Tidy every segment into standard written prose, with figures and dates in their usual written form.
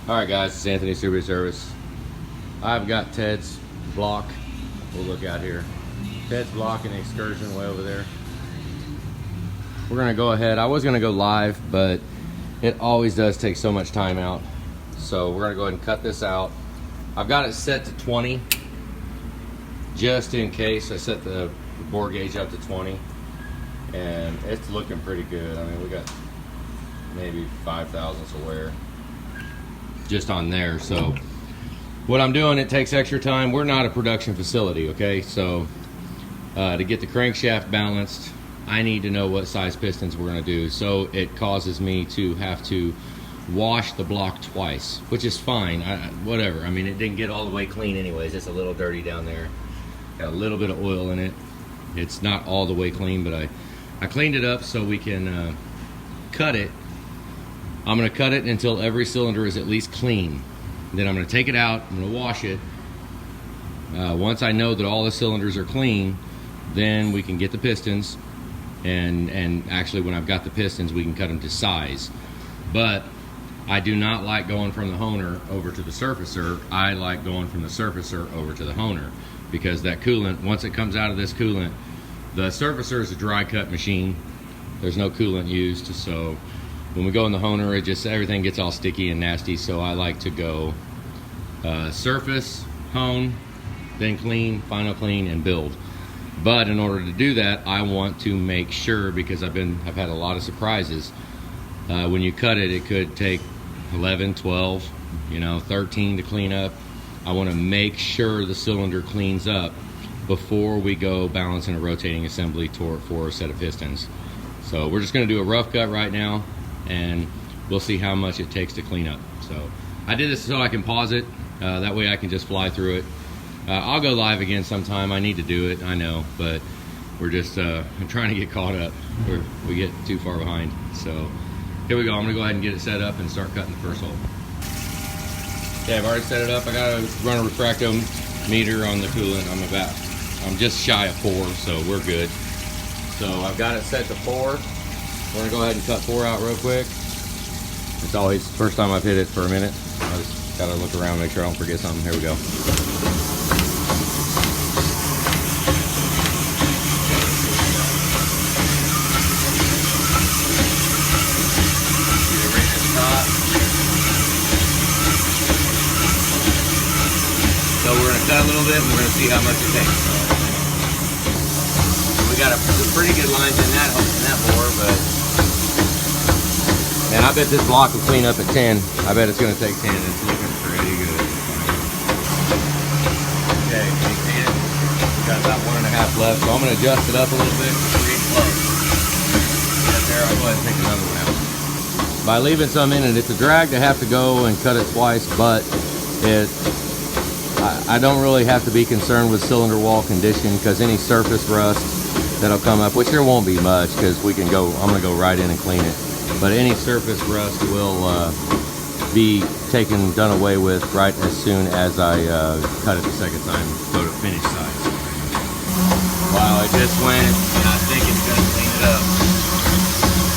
Alright guys, it's Anthony Distributed Service. I've got Ted's block. We'll look out here. Ted's block and excursion way over there. We're gonna go ahead. I was gonna go live, but it always does take so much time out. So we're gonna go ahead and cut this out. I've got it set to 20, just in case. I set the bore gauge up to 20, and it's looking pretty good. I mean, we got maybe 5 thousandths of wear just on there. So what I'm doing, it takes extra time. We're not a production facility, okay? So to get the crankshaft balanced, I need to know what size pistons we're gonna do. So it causes me to have to wash the block twice, which is fine. Whatever. I mean, it didn't get all the way clean anyways. It's a little dirty down there. Got a little bit of oil in it. It's not all the way clean, but I cleaned it up so we can cut it. I'm gonna cut it until every cylinder is at least clean. Then I'm gonna take it out, I'm gonna wash it. Once I know that all the cylinders are clean, then we can get the pistons, and actually when I've got the pistons, we can cut them to size. But I do not like going from the honer over to the surfacer. I like going from the surfacer over to the honer, because that coolant, once it comes out of this coolant, the surfacer is a dry cut machine. There's no coolant used, so when we go in the honer, it just, everything gets all sticky and nasty. So I like to go surface, hone, then clean, final clean, and build. But in order to do that, I want to make sure, because I've had a lot of surprises. When you cut it, it could take 11, 12, 13 to clean up. I want to make sure the cylinder cleans up before we go balancing a rotating assembly for a set of pistons. So we're just going to do a rough cut right now, and we'll see how much it takes to clean up. So I did this so I can pause it. That way I can just fly through it. I'll go live again sometime. I need to do it, I know, but we're just I'm trying to get caught up. We get too far behind. So here we go. I'm gonna go ahead and get it set up and start cutting the first hole. Okay, I've already set it up. I gotta run a refractometer on the coolant. I'm just shy of 4, so we're good. So I've got it set to 4. We're gonna go ahead and cut 4 out real quick. It's always the first time I've hit it for a minute. I just gotta look around, make sure I don't forget something. Here we go. So we're gonna cut a little bit, and we're gonna see how much it takes. We got some pretty good lines in that bore, but man, I bet this block will clean up at 10. I bet it's gonna take 10. It's looking pretty good. Okay, can you see it? We got about 1.5 left, so I'm gonna adjust it up a little bit. We're getting close. Right there, I'll go ahead and take another one out. By leaving some in it, it's a drag to have to go and cut it twice, but I don't really have to be concerned with cylinder wall condition, because any surface rust that'll come up, which there won't be much, because I'm gonna go right in and clean it. But any surface rust will be done away with right as soon as I cut it the second time, go to finish size. Wow, it just went, and I think it's gonna clean it up.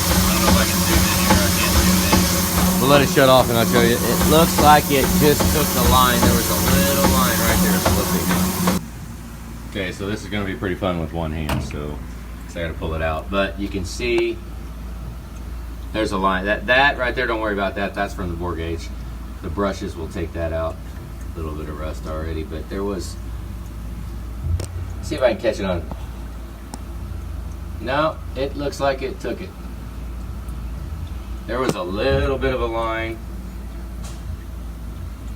I don't know if I can zoom in here. I can't zoom in. We'll let it shut off and I'll show you. It looks like it just took the line. There was a little line right there. So let's see. Okay, so this is gonna be pretty fun with one hand, so I gotta pull it out. But you can see there's a line. That right there, don't worry about that. That's from the bore gauge. The brushes will take that out. A little bit of rust already, but there was, see if I can catch it on. No, it looks like it took it. There was a little bit of a line.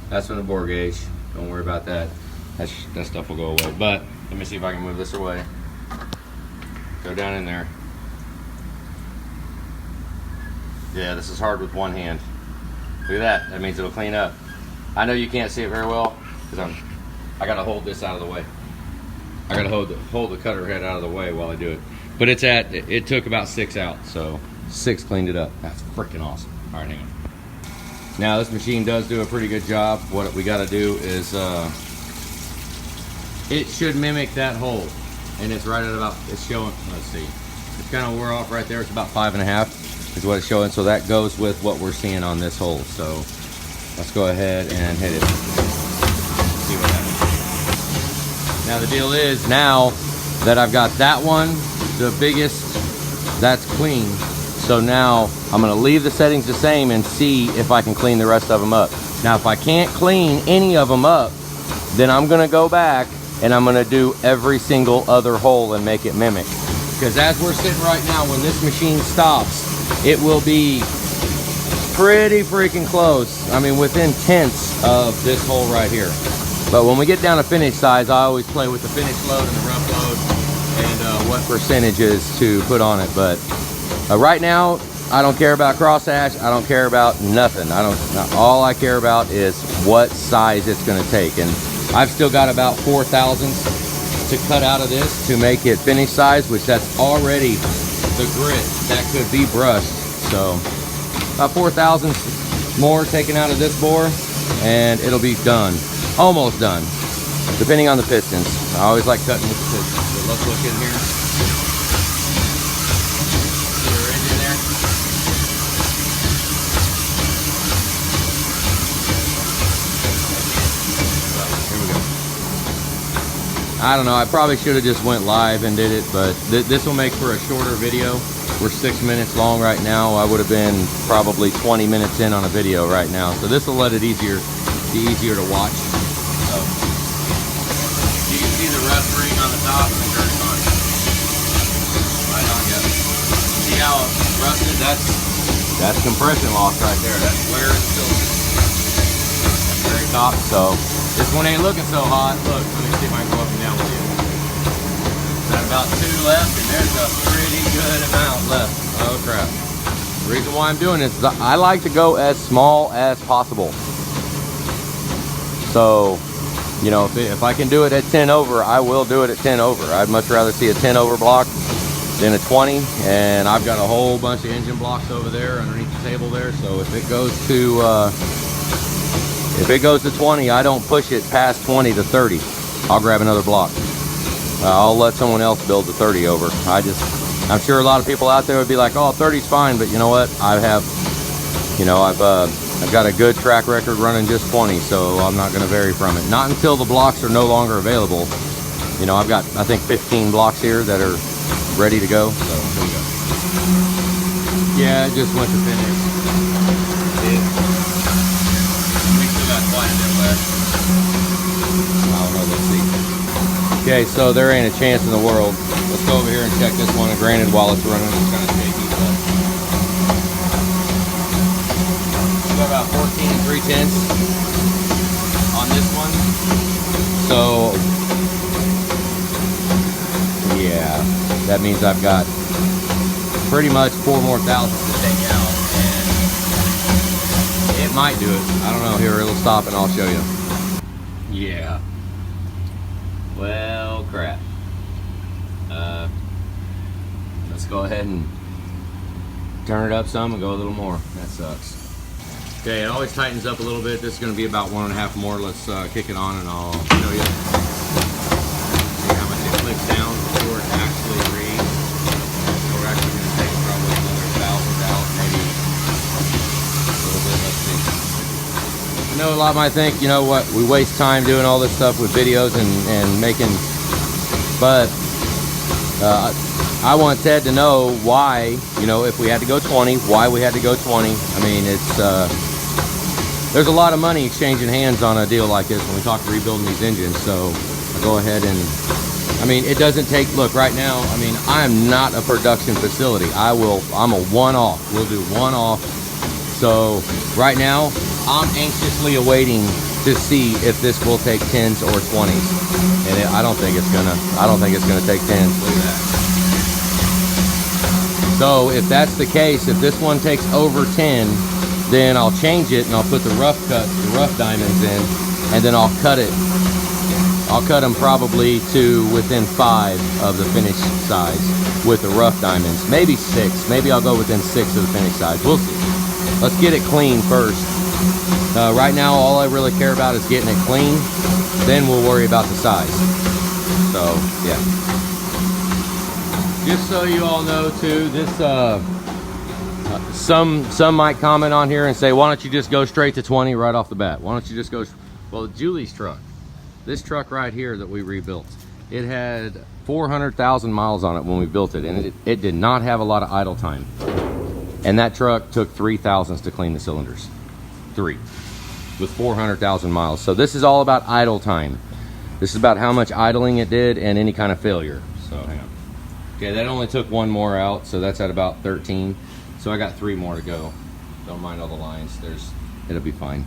That's from the bore gauge. Don't worry about that. That stuff will go away. But let me see if I can move this away. Go down in there. Yeah, this is hard with one hand. Look at that. That means it'll clean up. I know you can't see it very well because I gotta hold this out of the way. I gotta hold the cutter head out of the way while I do it. But it took about 6 out, so 6 cleaned it up. That's freaking awesome. All right, hang on. Now this machine does do a pretty good job. What we gotta do is it should mimic that hole, and it's right at about, it's showing, let's see, it's kind of wore off right there. It's about 5.5 is what it's showing, so that goes with what we're seeing on this hole. So Let's go ahead and hit it. See what happens. Now the deal is, now that I've got that one, the biggest, that's clean. So now I'm gonna leave the settings the same and see if I can clean the rest of them up. Now if I can't clean any of them up, then I'm gonna go back and I'm gonna do every single other hole and make it mimic. Because as we're sitting right now, when this machine stops, it will be pretty freaking close. I mean, within tenths of this hole right here. But when we get down to finish size, I always play with the finish load and the rough load and what percentages to put on it. But right now, I don't care about crosshatch. I don't care about nothing. All I care about is what size it's gonna take. And I've still got about 4 thousandths to cut out of this to make it finish size, which that's already the grit that could be brushed. So about 4 thousandths more taken out of this bore and it'll be done, almost done, depending on the pistons. I always like cutting with the pistons. So let's look in here. See the ridge in there? Here we go. I don't know, I probably should have just went live and did it, but this will make for a shorter video. We're 6 minutes long right now. I would have been probably 20 minutes in on a video right now. So this will let it be easier to watch. So you can see the rough ring on the top and the dirt on it. Right on, yeah. See how rusted? That's compression loss right there. That's wear and silver. That's the very top. So this one ain't looking so hot. Look, let me see if I can go up and down with you. Got about 2 left, and there's a pretty good amount left. Oh crap. The reason why I'm doing this is I like to go as small as possible. So, you know, if I can do it at 10 over, I will do it at 10 over. I'd much rather see a 10 over block than a 20. And I've got a whole bunch of engine blocks over there underneath the table there. So if it goes to 20, I don't push it past 20 to 30. I'll grab another block. I'll let someone else build the 30 over. I'm sure a lot of people out there would be like, oh, 30's fine, but you know what? I've got a good track record running just 20, so I'm not going to vary from it. Not until the blocks are no longer available. You know, I've got, I think, 15 blocks here that are ready to go. So here we go. Yeah, it just went to finish. We still got quite a bit left. I don't know, let's see. Okay, so there ain't a chance in the world. Let's go over here and check this one. And granted, while it's running, it's kind of shaky, but we've got about 14 3/10 on this one. So yeah, that means I've got pretty much 4 more thousandths to take out, and it might do it. I don't know. Here, it'll stop and I'll show you. Yeah. Well, crap. Let's go ahead and turn it up some and go a little more. That sucks. Okay, it always tightens up a little bit. This is going to be about 1.5 more. Let's kick it on and I'll show you. See how much it clicks down before it actually reads. So we're actually going to take probably another 1,000 out, maybe a little bit. Let's see. I know a lot might think, you know what, we waste time doing all this stuff with videos and making, but I want Ted to know why, you know, if we had to go 20, why we had to go 20. I mean, it's there's a lot of money exchanging hands on a deal like this when we talk rebuilding these engines. So I'll go ahead and, I mean, it doesn't take, look, right now, I mean, I am not a production facility. I'm a one-off. We'll do one-off. So right now, I'm anxiously awaiting to see if this will take 10s or 20s, and I don't think it's gonna take 10s. Look at that. So if that's the case, if this one takes over 10, then I'll change it and I'll put the rough diamonds in, and then I'll cut it. I'll cut them probably to within 5 of the finished size with the rough diamonds. Maybe 6. Maybe I'll go within 6 of the finished size. We'll see. Let's get it clean first. Right now, all I really care about is getting it clean. Then we'll worry about the size. So, yeah. Just so you all know, too, this Some might comment on here and say, why don't you just go straight to 20 right off the bat? Why don't you just go? Well, Julie's truck, this truck right here that we rebuilt, it had 400,000 miles on it when we built it, and it did not have a lot of idle time. And that truck took 3 thousandths to clean the cylinders. 3. With 400,000 miles. So this is all about idle time. This is about how much idling it did and any kind of failure. So hang on. Okay, that only took 1 more out, so that's at about 13. So I got 3 more to go. Don't mind all the lines. It'll be fine.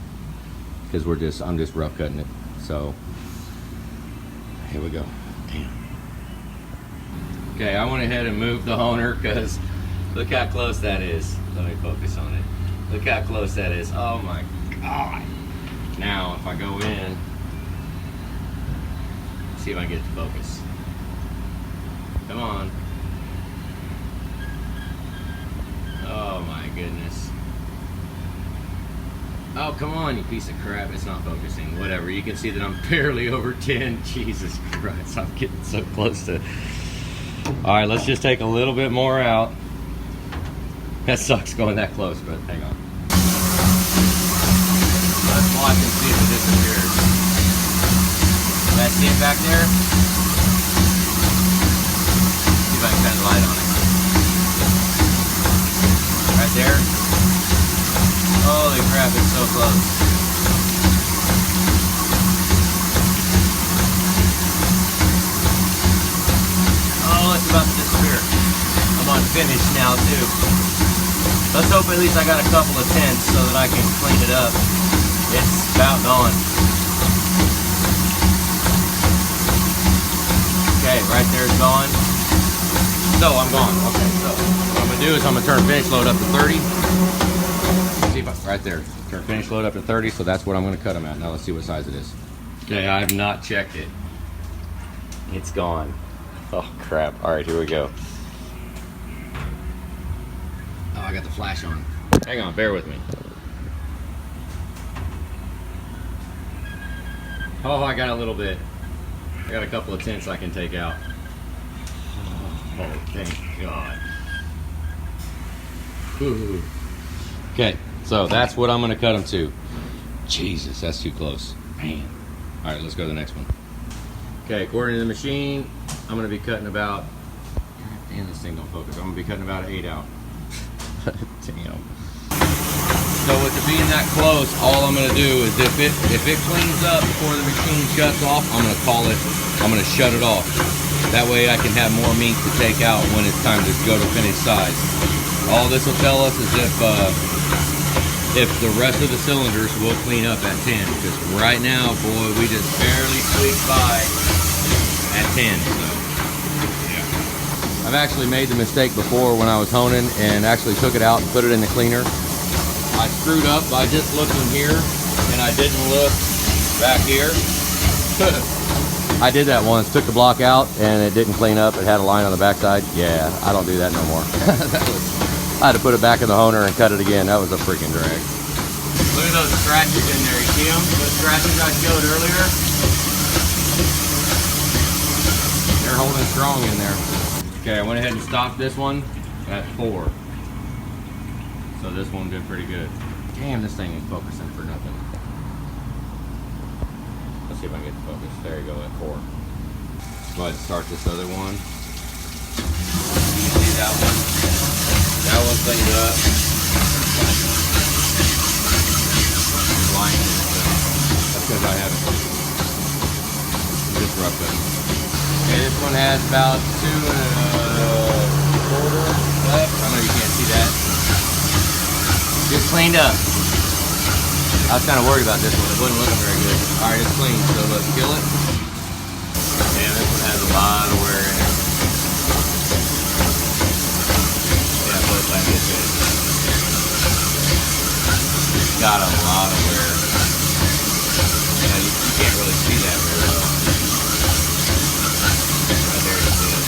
Because I'm just rough cutting it. So here we go. Damn. Okay, I went ahead and moved the Honer because look how close that is. Let me focus on it. Look how close that is. Oh my God. Now, if I go in, see if I can get it to focus. Come on. Oh my goodness. Oh, come on, you piece of crap. It's not focusing. Whatever. You can see that I'm barely over 10. Jesus Christ, I'm getting so close to... All right, let's just take a little bit more out. That sucks going that close, but hang on. Let's watch and see if it disappears. Can I see it back there? See if I can shine the light on it. Right there. Holy crap, it's so close. Oh, it's about to disappear. I'm on finish now too. Let's hope at least I got a couple of tenths so that I can clean it up. It's about gone. Okay, right there it's gone. So I'm gone. Okay, so what I'm gonna do is I'm gonna turn finish load up to 30. See if I, right there. Turn finish load up to 30, so that's what I'm gonna cut them at. Now let's see what size it is. Okay, I have not checked it. It's gone. Oh crap. Alright, here we go. Oh, I got the flash on. Hang on, bear with me. Oh, I got a little bit. I got a couple of tenths I can take out. Oh, thank God. Whew. Okay, so that's what I'm going to cut them to. Jesus, that's too close. Man. All right, let's go to the next one. Okay, according to the machine, I'm going to be cutting about... God damn, this thing don't focus. I'm going to be cutting about 8 out. Damn. So with it being that close, all I'm going to do is if it cleans up before the machine shuts off, I'm going to call it, I'm going to shut it off. That way I can have more meat to take out when it's time to go to finished size. All this will tell us is if the rest of the cylinders will clean up at 10. Because right now, boy, we just barely squeaked by at 10. So, yeah. I've actually made the mistake before when I was honing and actually took it out and put it in the cleaner. I screwed up by just looking here, and I didn't look back here. I did that once, took the block out, and it didn't clean up. It had a line on the backside. Yeah, I don't do that no more. I had to put it back in the Honer and cut it again. That was a freaking drag. Look at those scratches in there. You see them? Those scratches I showed earlier? They're holding strong in there. Okay, I went ahead and stopped this one at 4. So this one did pretty good. Damn, this thing ain't focusing for nothing. Let's see if I can get the focus. There you go, at 4. Go ahead and start this other one. You see that one? That one cleaned up. Line in it, that's because I haven't. Just rough cut. Okay, this one has about 2 1/4 left. I know you can't see that. Just cleaned up. I was kind of worried about this one. It wasn't looking very good. All right, it's clean, so let's kill it. And this one has a lot of wear in it. Yeah, it looks like it's good. It's got a lot of wear. Yeah, you can't really see that very well. Right there you see it.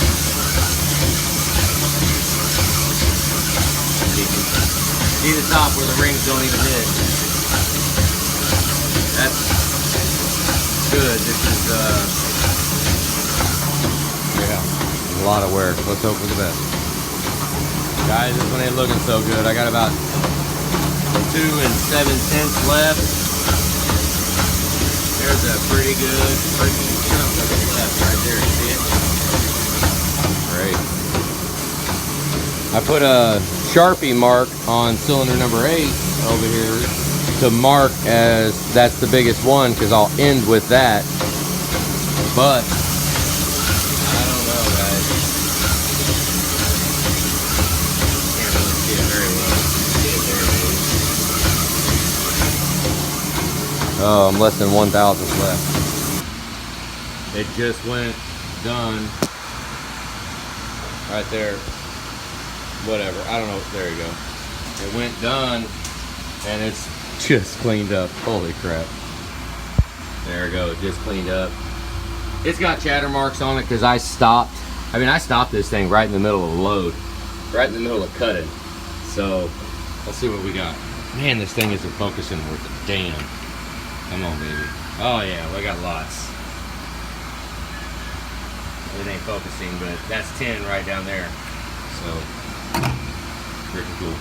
See the top where the rings don't even hit. That's good. This is yeah, a lot of wear. Let's hope for the best. Guys, this one ain't looking so good. I got about 2 7/10 left. There's a pretty good freaking chunk of it left right there. You see it? Great. I put a Sharpie mark on cylinder number 8 over here to mark as that's the biggest one, because I'll end with that. But I don't know, guys. Can't really see it very well. See it there, maybe. Oh, I'm less than 1,000th left. It just went done. Right there. Whatever. I don't know. There you go. It went done, and it's just cleaned up. Holy crap. There we go. Just cleaned up. It's got chatter marks on it because I stopped. I mean, I stopped this thing right in the middle of the load, right in the middle of cutting. So let's see what we got. Man, this thing isn't focusing worth a damn. Come on, baby. Oh yeah, we got lots. It ain't focusing, but that's 10 right down there. So pretty cool.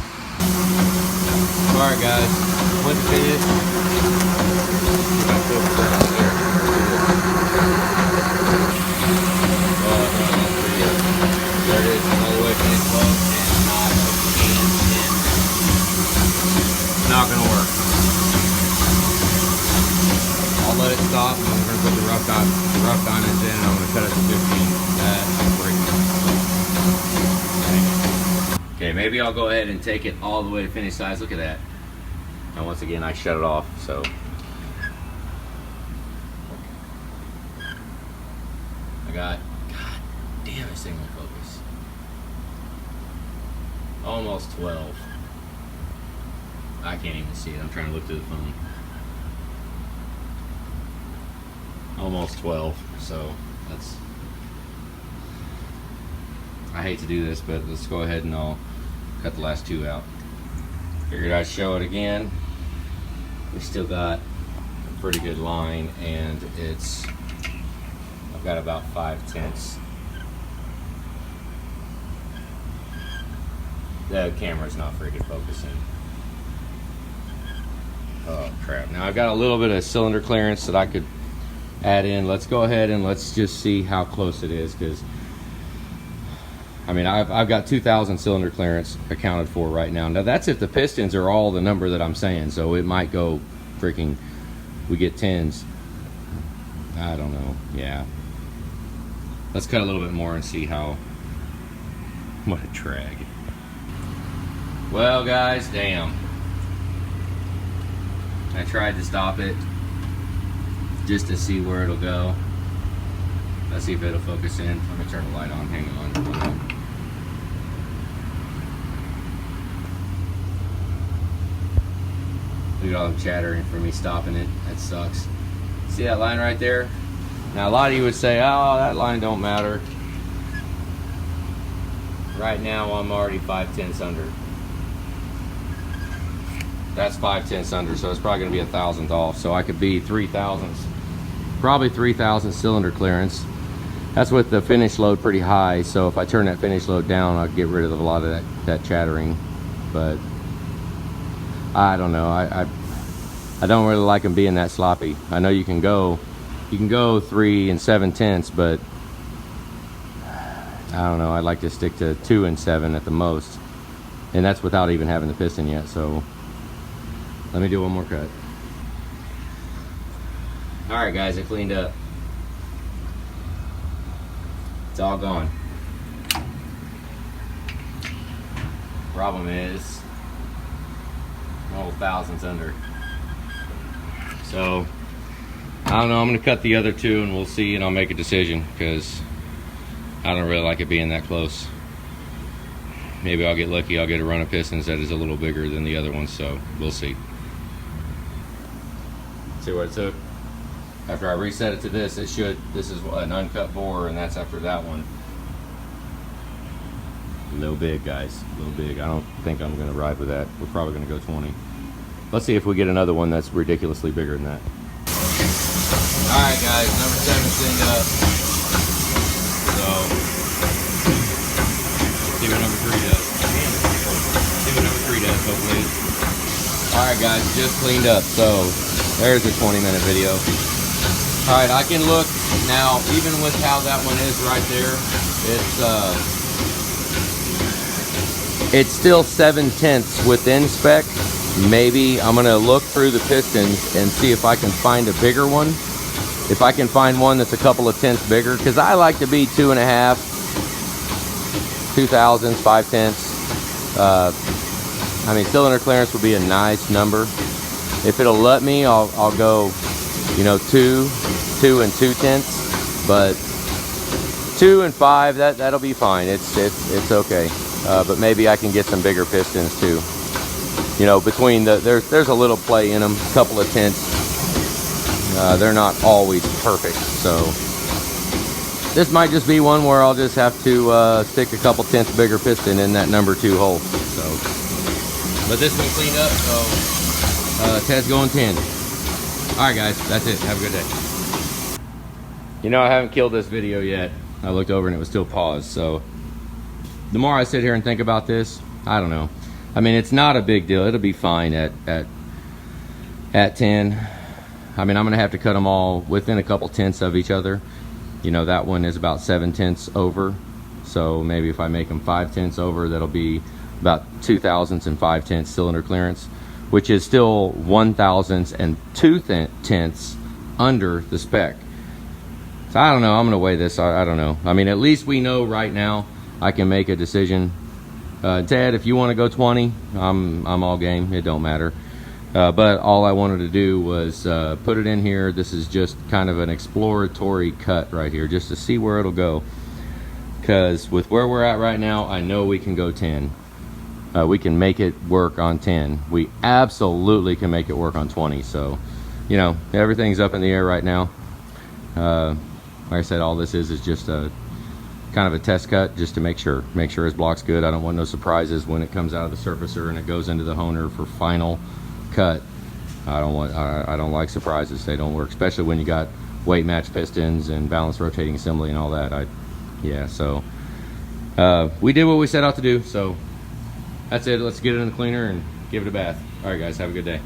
Alright guys, went to finish. There it is, all the way finished close, and not a chance in. Not gonna work. I'll let it stop, and we're gonna put the rough diamonds in, and I'm gonna cut it to 15. That's breaking. Okay, maybe I'll go ahead and take it all the way to finished size. Look at that. And once again, I shut it off, so. I got, god damn, this thing won't focus. Almost 12. I can't even see it. I'm trying to look through the phone. Almost 12, so that's, I hate to do this, but let's go ahead and I'll cut the last 2 out. Figured I'd show it again. We still got a pretty good line, and it's, I've got about 5/10. The camera's not freaking focusing. Oh crap. Now I've got a little bit of cylinder clearance that I could add in. Let's go ahead and let's just see how close it is, because I mean, I've got 2,000 cylinder clearance accounted for right now. Now that's if the pistons are all the number that I'm saying, so it might go freaking, we get 10s. I don't know. Yeah. Let's cut a little bit more and see how, what a drag. Well guys, damn. I tried to stop it just to see where it'll go. Let's see if it'll focus in. Let me turn the light on. Hang on. Look at all the chattering for me stopping it. That sucks. See that line right there? Now a lot of you would say, oh, that line don't matter. Right now I'm already 5/10 under. That's 5/10 under, so it's probably gonna be 1,000th off. So I could be 3,000ths. Probably 3,000 cylinder clearance. That's with the finish load pretty high, so if I turn that finish load down, I'll get rid of a lot of that chattering. But I don't know. I don't really like them being that sloppy. I know you can go 3 7/10, but I don't know. I like to stick to 2 7 at the most, and that's without even having the piston yet. So let me do one more cut. All right, guys, I cleaned up. It's all gone. Problem is, all 1,000ths under. So I don't know. I'm gonna cut the other 2, and we'll see, and I'll make a decision, because I don't really like it being that close. Maybe I'll get lucky. I'll get a run of pistons that is a little bigger than the other ones. So we'll see. See what it took. After I reset it to this, it should, this is an uncut bore, and that's after that one. A little big, guys, a little big. I don't think I'm gonna ride with that. We're probably gonna go 20. Let's see if we get another one that's ridiculously bigger than that. All right, guys, number 7 cleaned up. So, let's see what number 3 does. so clean. All right, guys, just cleaned up. So there's a 20-minute video. All right, I can look now, even with how that one is right there, it's still 7/10 within spec. Maybe I'm gonna look through the pistons and see if I can find a bigger one. If I can find one that's a couple of tenths bigger, because I like to be 2.5, 2/1000, 5/10. I mean, cylinder clearance would be a nice number. If it'll let me, I'll go, you know, 2 and 2/10, but 2 and 5, that'll be fine. It's okay. But maybe I can get some bigger pistons too. You know, between there's a little play in them, a couple of tenths. They're not always perfect, so this might just be one where I'll just have to stick a couple tenths bigger piston in that number 2 hole. So, but this one cleaned up, so Ted's going 10. All right, guys, that's it. Have a good day. You know, I haven't killed this video yet. I looked over and it was still paused. So the more I sit here and think about this, I don't know. I mean, it's not a big deal. It'll be fine at 10. I mean, I'm gonna have to cut them all within a couple tenths of each other. You know, that one is about 7/10 over. So maybe if I make them 5/10 over, that'll be about 2/1000 and 5/10 cylinder clearance, which is still 1/1000 and 2/10 under the spec. So I don't know. I'm gonna weigh this. I don't know. I mean, at least we know right now. I can make a decision. Ted, if you want to go 20, I'm all game. It don't matter. But all I wanted to do was put it in here. This is just kind of an exploratory cut right here, just to see where it'll go. Because with where we're at right now, I know we can go 10. We can make it work on 10. We absolutely can make it work on 20. So, you know, everything's up in the air right now. Like I said, all this is just a kind of a test cut, just to make sure his block's good. I don't want no surprises when it comes out of the surfacer and it goes into the honer for final cut. I don't like surprises. They don't work, especially when you got weight match pistons and balanced rotating assembly and all that. So we did what we set out to do. So that's it. Let's get it in the cleaner and give it a bath. All right, guys, have a good day.